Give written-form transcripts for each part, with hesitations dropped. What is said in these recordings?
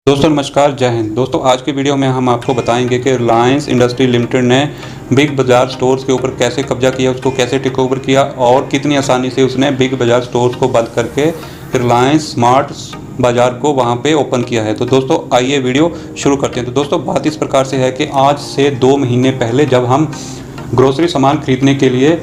दोस्तों नमस्कार, जय हिंद। दोस्तों आज की वीडियो में हम आपको बताएंगे कि रिलायंस इंडस्ट्री लिमिटेड ने बिग बाज़ार स्टोर्स के ऊपर कैसे कब्जा किया, उसको कैसे टेक ओवर किया और कितनी आसानी से उसने बिग बाज़ार स्टोर्स को बंद करके रिलायंस स्मार्ट बाज़ार को वहां पे ओपन किया है। तो दोस्तों आइए वीडियो शुरू करते हैं। तो दोस्तों बात इस प्रकार से है कि आज से 2 महीने पहले जब हम ग्रोसरी सामान खरीदने के लिए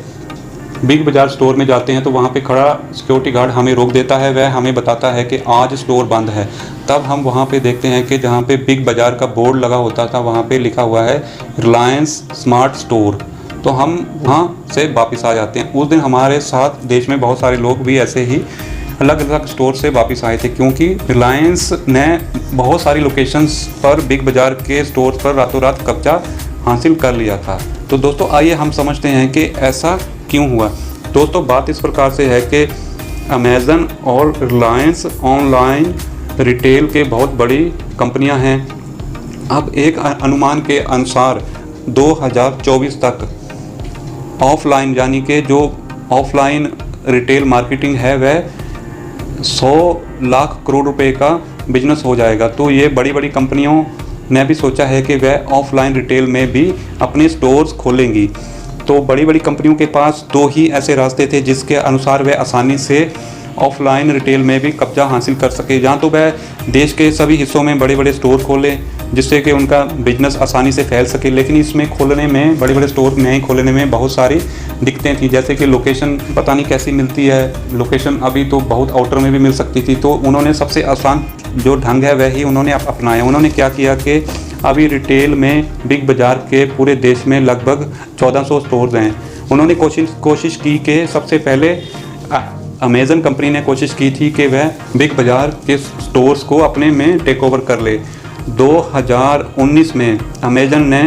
बिग बाज़ार स्टोर में जाते हैं तो वहाँ पे खड़ा सिक्योरिटी गार्ड हमें रोक देता है, वह हमें बताता है कि आज स्टोर बंद है। तब हम वहाँ पे देखते हैं कि जहाँ पे बिग बाज़ार का बोर्ड लगा होता था वहाँ पे लिखा हुआ है रिलायंस स्मार्ट स्टोर। तो हम वहाँ से वापस आ जाते हैं। उस दिन हमारे साथ देश में बहुत सारे लोग भी ऐसे ही अलग अलग स्टोर से वापस आए थे, क्योंकि रिलायंस ने बहुत सारी लोकेशंस पर बिग बाज़ार के स्टोर्स पर रातों रात कब्जा हासिल कर लिया था। तो दोस्तों आइए हम समझते हैं कि ऐसा क्यों हुआ। दोस्तों बात इस प्रकार से है कि अमेज़न और रिलायंस ऑनलाइन रिटेल के बहुत बड़ी कंपनियां हैं। अब एक अनुमान के अनुसार 2024 तक ऑफलाइन यानी कि जो ऑफलाइन रिटेल मार्केटिंग है वह 100 लाख करोड़ रुपए का बिजनेस हो जाएगा। तो ये बड़ी बड़ी कंपनियों ने भी सोचा है कि वह ऑफलाइन रिटेल में भी अपने स्टोर्स खोलेंगी। तो बड़ी बड़ी कंपनियों के पास 2 ही ऐसे रास्ते थे जिसके अनुसार वह आसानी से ऑफलाइन रिटेल में भी कब्जा हासिल कर सके। जहाँ तो वह देश के सभी हिस्सों में बड़े बड़े स्टोर खोले जिससे कि उनका बिजनेस आसानी से फैल सके। लेकिन इसमें खोलने में, बड़े बड़े स्टोर नहीं खोलने में बहुत सारी दिक्कतें थी, जैसे कि लोकेशन पता नहीं कैसी मिलती है। लोकेशन अभी तो बहुत आउटर में भी मिल सकती थी। तो उन्होंने सबसे आसान जो ढंग है वह ही उन्होंने अपनाया। उन्होंने क्या किया कि अभी रिटेल में बिग बाज़ार के पूरे देश में लगभग 1400 स्टोर्स हैं। उन्होंने कोशिश की कि सबसे पहले अमेज़न कंपनी ने कोशिश की थी कि वह बिग बाज़ार के स्टोर्स को अपने में टेक ओवर कर ले। 2019 में अमेज़न ने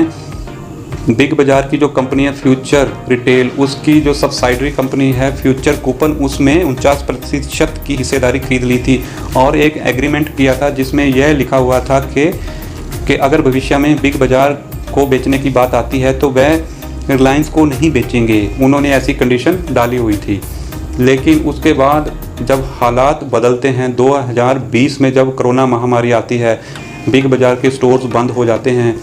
बिग बाज़ार की जो कंपनी है फ्यूचर रिटेल, उसकी जो सब्सिडरी कंपनी है फ्यूचर कूपन, उसमें 49% की हिस्सेदारी खरीद ली थी और एक एग्रीमेंट किया था जिसमें यह लिखा हुआ था कि अगर भविष्य में बिग बाज़ार को बेचने की बात आती है तो वह रिलायंस को नहीं बेचेंगे। उन्होंने ऐसी कंडीशन डाली हुई थी। लेकिन उसके बाद जब हालात बदलते हैं, 2020 में जब कोरोना महामारी आती है, बिग बाज़ार के स्टोर्स बंद हो जाते हैं,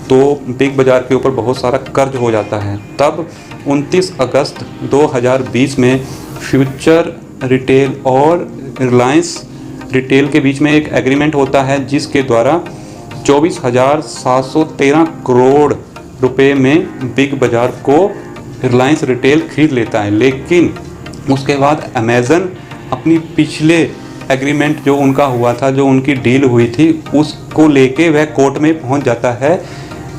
तो बिग बाज़ार के ऊपर बहुत सारा कर्ज हो जाता है। तब 29 अगस्त 2020 में फ्यूचर रिटेल और रिलायंस रिटेल के बीच में एक एग्रीमेंट होता है जिसके द्वारा 24,713 करोड़ रुपए में बिग बाज़ार को रिलायंस रिटेल खरीद लेता है। लेकिन उसके बाद अमेज़न अपनी पिछले एग्रीमेंट जो उनका हुआ था, जो उनकी डील हुई थी, उसको लेके वह कोर्ट में पहुंच जाता है,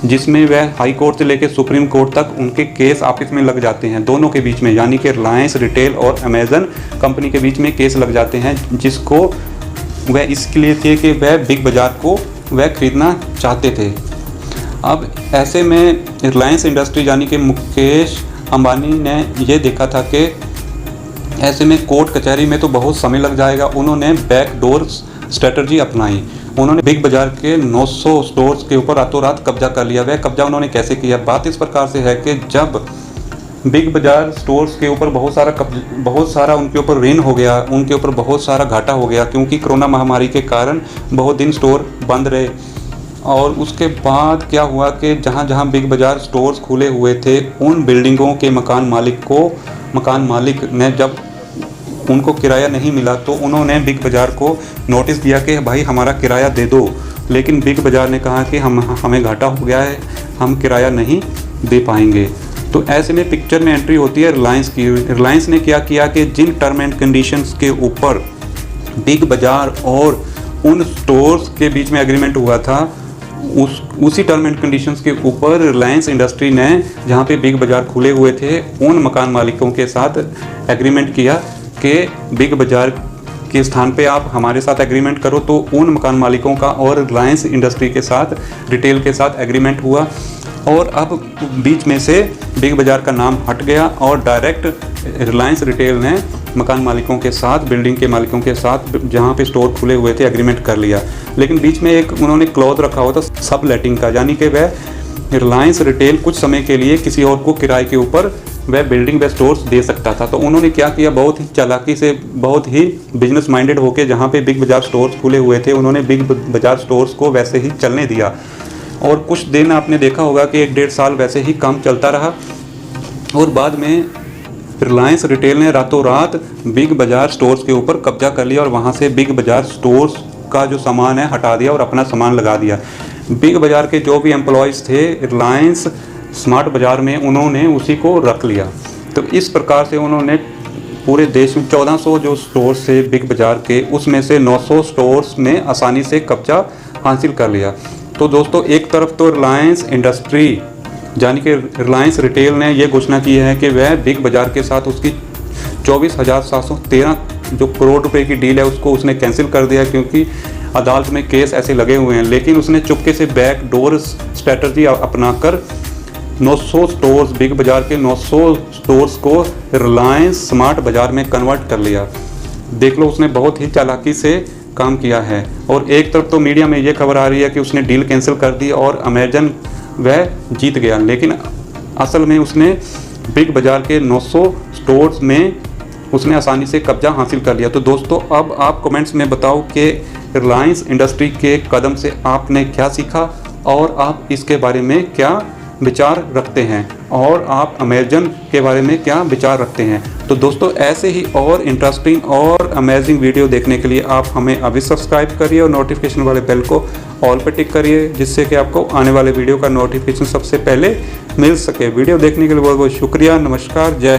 जिसमें वह हाई कोर्ट से लेके सुप्रीम कोर्ट तक उनके केस आपस में लग जाते हैं दोनों के बीच में, यानी कि रिलायंस रिटेल और अमेज़न कंपनी के बीच में केस लग जाते हैं, जिसको वह इसके लिए थे कि वह बिग बाज़ार को वह खरीदना चाहते थे। अब ऐसे में रिलायंस इंडस्ट्री यानी कि मुकेश अंबानी ने यह देखा था कि ऐसे में कोर्ट कचहरी में तो बहुत समय लग जाएगा। उन्होंने बैकडोर स्ट्रेटजी अपनाई। उन्होंने बिग बाज़ार के 900 स्टोर्स के ऊपर रातों रात कब्जा कर लिया। वह कब्जा उन्होंने कैसे किया? बात इस प्रकार से है कि जब बिग बाज़ार स्टोर्स के ऊपर बहुत सारा उनके ऊपर ऋण हो गया, उनके ऊपर बहुत सारा घाटा हो गया, क्योंकि कोरोना महामारी के कारण बहुत दिन स्टोर बंद रहे। और उसके बाद क्या हुआ कि जहाँ जहाँ बिग बाज़ार स्टोर्स खुले हुए थे, उन बिल्डिंगों के मकान मालिक ने जब उनको किराया नहीं मिला तो उन्होंने बिग बाज़ार को नोटिस दिया कि भाई हमारा किराया दे दो। लेकिन बिग बाज़ार ने कहा कि हमें घाटा हो गया है, हम किराया नहीं दे पाएंगे। तो ऐसे में पिक्चर में एंट्री होती है रिलायंस की। रिलायंस ने क्या किया कि जिन टर्म एंड कंडीशंस के ऊपर बिग बाज़ार और उन स्टोर्स के बीच में एग्रीमेंट हुआ था, उसी टर्म एंड कंडीशंस के ऊपर रिलायंस इंडस्ट्री ने, जहाँ पे बिग बाज़ार खुले हुए थे, उन मकान मालिकों के साथ एग्रीमेंट किया कि बिग बाज़ार के स्थान पे आप हमारे साथ एग्रीमेंट करो। तो उन मकान मालिकों का और रिलायंस इंडस्ट्री के साथ, रिटेल के साथ एग्रीमेंट हुआ और अब बीच में से बिग बाज़ार का नाम हट गया और डायरेक्ट रिलायंस रिटेल ने मकान मालिकों के साथ, बिल्डिंग के मालिकों के साथ जहाँ पे स्टोर खुले हुए थे एग्रीमेंट कर लिया। लेकिन बीच में एक उन्होंने क्लॉज रखा हुआ था सब लेटिंग का, यानी कि वह रिलायंस रिटेल कुछ समय के लिए किसी और को किराए के ऊपर वह बिल्डिंग व स्टोर्स दे सकता था। तो उन्होंने क्या किया, बहुत ही चालाकी से, बहुत ही बिजनेस माइंडेड होकर, जहाँ पे बिग बाज़ार स्टोर्स खुले हुए थे उन्होंने बिग बाज़ार स्टोर्स को वैसे ही चलने दिया। और कुछ दिन आपने देखा होगा कि 1-1.5 साल वैसे ही काम चलता रहा और बाद में रिलायंस रिटेल ने रातों रात बिग बाज़ार स्टोर्स के ऊपर कब्जा कर लिया और वहाँ से बिग बाज़ार स्टोर्स का जो सामान है हटा दिया और अपना सामान लगा दिया। बिग बाज़ार के जो भी एम्प्लॉयज़ थे रिलायंस स्मार्ट बाज़ार में, उन्होंने उसी को रख लिया। तो इस प्रकार से उन्होंने पूरे देश में 1400 जो स्टोर्स थे बिग बाज़ार के, उसमें से 900 स्टोर्स में आसानी से कब्जा हासिल कर लिया। तो दोस्तों, एक तरफ तो रिलायंस इंडस्ट्री यानी कि रिलायंस रिटेल ने यह घोषणा की है कि वह बिग बाज़ार के साथ उसकी 24,713 जो करोड़ रुपए की डील है उसको उसने कैंसिल कर दिया, क्योंकि अदालत में केस ऐसे लगे हुए हैं। लेकिन उसने चुपके से बैक डोर स्ट्रैटेजी अपनाकर 900 स्टोर्स, बिग बाज़ार के 900 स्टोर्स को रिलायंस स्मार्ट बाज़ार में कन्वर्ट कर लिया। देख लो, उसने बहुत ही चालाकी से काम किया है। और एक तरफ तो मीडिया में ये खबर आ रही है कि उसने डील कैंसिल कर दी और अमेजन वह जीत गया, लेकिन असल में उसने बिग बाज़ार के 900 स्टोर्स में उसने आसानी से कब्जा हासिल कर लिया। तो दोस्तों, अब आप कमेंट्स में बताओ कि रिलायंस इंडस्ट्री के कदम से आपने क्या सीखा और आप इसके बारे में क्या विचार रखते हैं, और आप अमेजन के बारे में क्या विचार रखते हैं। तो दोस्तों, ऐसे ही और इंटरेस्टिंग और अमेजिंग वीडियो देखने के लिए आप हमें अभी सब्सक्राइब करिए और नोटिफिकेशन वाले बेल को ऑल पे टिक करिए, जिससे कि आपको आने वाले वीडियो का नोटिफिकेशन सबसे पहले मिल सके। वीडियो देखने के लिए बहुत बहुत शुक्रिया। नमस्कार, जय।